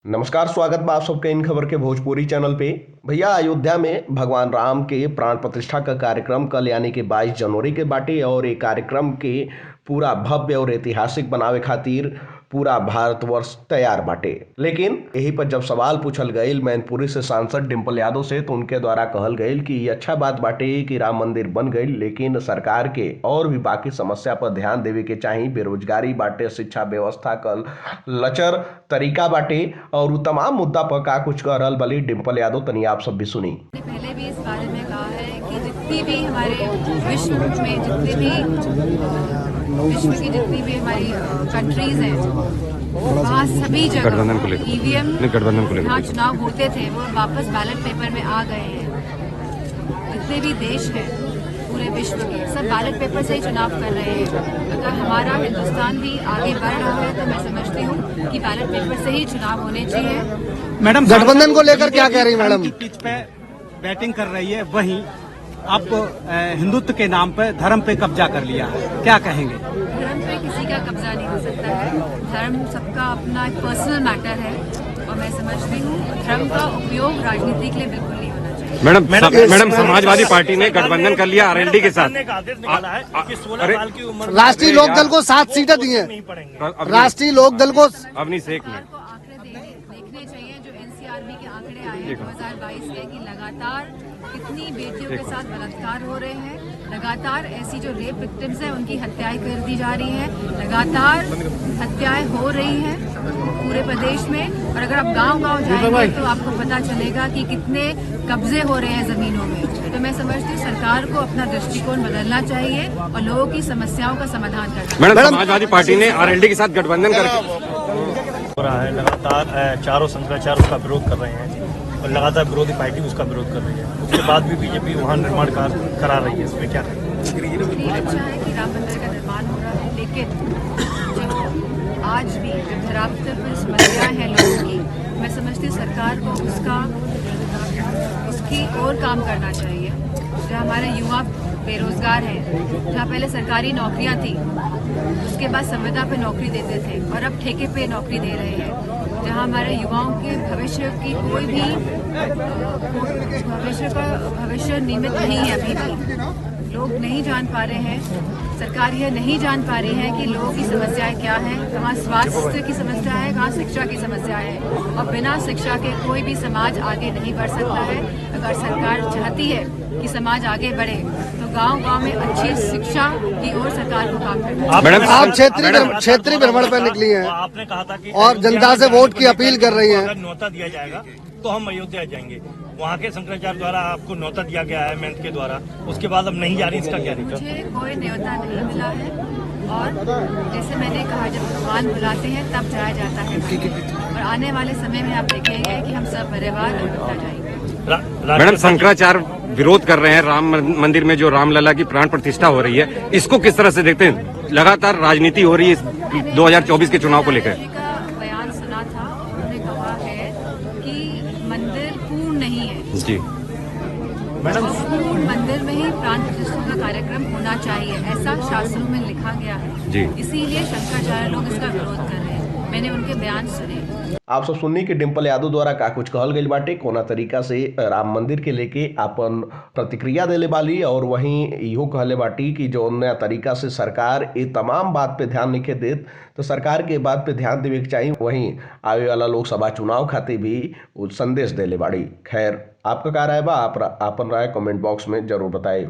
नमस्कार, स्वागत बा आप सबके इन खबर के भोजपुरी चैनल पे। भैया, अयोध्या में भगवान राम के प्राण प्रतिष्ठा का कार्यक्रम कल यानी कि 22 जनवरी के बाटे और ये कार्यक्रम के पूरा भव्य और ऐतिहासिक बनावे खातिर पूरा भारतवर्ष तैयार बाटे। लेकिन यही पर जब सवाल पूछल गईल मैनपुरी से सांसद डिम्पल यादव से, तो उनके द्वारा कहल गईल कि ये अच्छा बात बाटे कि राम मंदिर बन गईल, लेकिन सरकार के और भी बाकी समस्या पर ध्यान देवे के चाहिए। बेरोजगारी बाटे, शिक्षा व्यवस्था कल लचर तरीका बाटे और उ तमाम मुद्दा पर का कुछ कह रहल बली डिम्पल यादव, तनी आप सब भी सुनी। पहले भी इस बारे में कहा है कि जितनी भी हमारे विश्व में जितने भी विश्व की जितनी भी हमारी कंट्रीज हैं, वहाँ सभी जगह ईवीएम जहाँ चुनाव होते थे वो वापस बैलेट पेपर में आ गए हैं। जितने भी देश हैं पूरे विश्व के, सब बैलेट पेपर से ही चुनाव कर रहे हैं। अगर हमारा हिंदुस्तान भी आगे बढ़ रहा है तो मैं समझती हूँ कि बैलेट पेपर से ही चुनाव होने चाहिए। मैडम, गठबंधन को लेकर क्या कह रही है मैडम? पिच पे बैटिंग कर रही है, वहीं आप हिंदुत्व के नाम पे धर्म पे कब्जा कर लिया है, क्या कहेंगे? धर्म पे किसी का कब्जा नहीं हो सकता है। धर्म सबका अपना एक पर्सनल मैटर है और मैं समझती हूँ धर्म का उपयोग राजनीति के लिए बिल्कुल नहीं होना चाहिए। मैडम, समाजवादी पार्टी ने गठबंधन कर लिया आरएलडी के साथ। राष्ट्रीय लोकदल को 7 सीटें दी हैं। राष्ट्रीय लोकदल को अवनी से एक मिनट को आंकड़े देखने चाहिए जो एनसीआरबी के आंकड़े आए हैं 2022 के, कि लगातार कितनी बेटियों के साथ बलात्कार हो रहे हैं, लगातार ऐसी जो रेप विक्टिम्स हैं उनकी हत्याएं कर दी जा रही हैं, लगातार हत्याएं हो रही हैं पूरे प्रदेश में। और अगर आप गांव-गांव जाएंगे तो आपको पता चलेगा कि कितने कब्जे हो रहे हैं जमीनों में। तो मैं समझती हूँ सरकार को अपना दृष्टिकोण बदलना चाहिए और लोगों की समस्याओं का समाधान करना। मैडम, समाजवादी पार्टी ने आरएलडी के साथ गठबंधन करके हो रहा है, लगातार चारों शंकराचार्य उसका विरोध कर रहे हैं और लगातार विरोधी पार्टी उसका विरोध कर रही है। उसके बाद भी बीजेपी वहाँ निर्माण कार्य करा रही है, इसमें क्या करें? अच्छा है कि राम मंदिर का निर्माण हो रहा है, लेकिन जो आज भी जो धरातल पर समस्याएं हैं लोगों की, मैं समझती हूँ सरकार को उसकी और काम करना चाहिए। जो हमारे युवा बेरोजगार हैं, जहाँ पहले सरकारी नौकरियाँ थी, उसके बाद संविदा पे नौकरी देते थे और अब ठेके पे नौकरी दे रहे हैं। जहाँ हमारे युवाओं के भविष्य की कोई भी भविष्य नियमित नहीं है। अभी भी लोग नहीं जान पा रहे हैं, सरकार यह नहीं जान पा रही है कि लोगों की समस्याएं क्या है, कहाँ स्वास्थ्य की समस्या है, कहाँ शिक्षा की समस्या है। और बिना शिक्षा के कोई भी समाज आगे नहीं बढ़ सकता है। अगर सरकार चाहती है कि समाज आगे बढ़े तो गांव-गांव में अच्छी शिक्षा की ओर सरकार को काम करना है। मैडम, आप क्षेत्रीय भ्रमण पर निकली हैं, आपने कहा था कि और जनता से वोट की अपील कर रही हैं। अगर न्योता दिया जाएगा तो हम अयोध्या जाएंगे। वहाँ के शंकराचार्य द्वारा आपको न्योता दिया गया है मेंट के द्वारा, उसके बाद अब नहीं जा रही, इसका क्या रीजन? मुझे कोई न्योता नहीं मिला है और जैसे मैंने कहा, जब भगवान बुलाते हैं तब जाया जाता है। और आने वाले समय में आप देखेंगे कि हम सब परिवार अयोध्या जाएंगे। मैडम, शंकराचार्य विरोध कर रहे हैं राम मंदिर में जो रामलला की प्राण प्रतिष्ठा हो रही है, इसको किस तरह से देखते हैं? लगातार राजनीति हो रही है 2024 के चुनाव को लेकर। का बयान सुना था, उन्होंने कहा है कि मंदिर पूर्ण नहीं है जी मैडम, पूर्ण मंदिर में ही प्राण प्रतिष्ठा का कार्यक्रम होना चाहिए, ऐसा शास्त्रों में लिखा गया है जी। इसीलिए शंकराचार्य लोग इसका विरोध कर रहे हैं। मैंने उनके बयान सुने। आप सब सुननी कि डिम्पल यादव द्वारा का कुछ कहल गई बाटे, कोना तरीका से राम मंदिर के लेके अपन प्रतिक्रिया देले वाली, और वहीं इहो कहले बाटी कि जो नया तरीका से सरकार ये तमाम बात पे ध्यान नहीं देत, तो सरकार के बात पे ध्यान देवे के चाहिए। वहीं आवे वाला लोकसभा चुनाव खातिर भी संदेश देले बाड़ी। खैर, आपका क्या राय बा? आप अपन राय कमेंट बॉक्स में जरूर बताएं।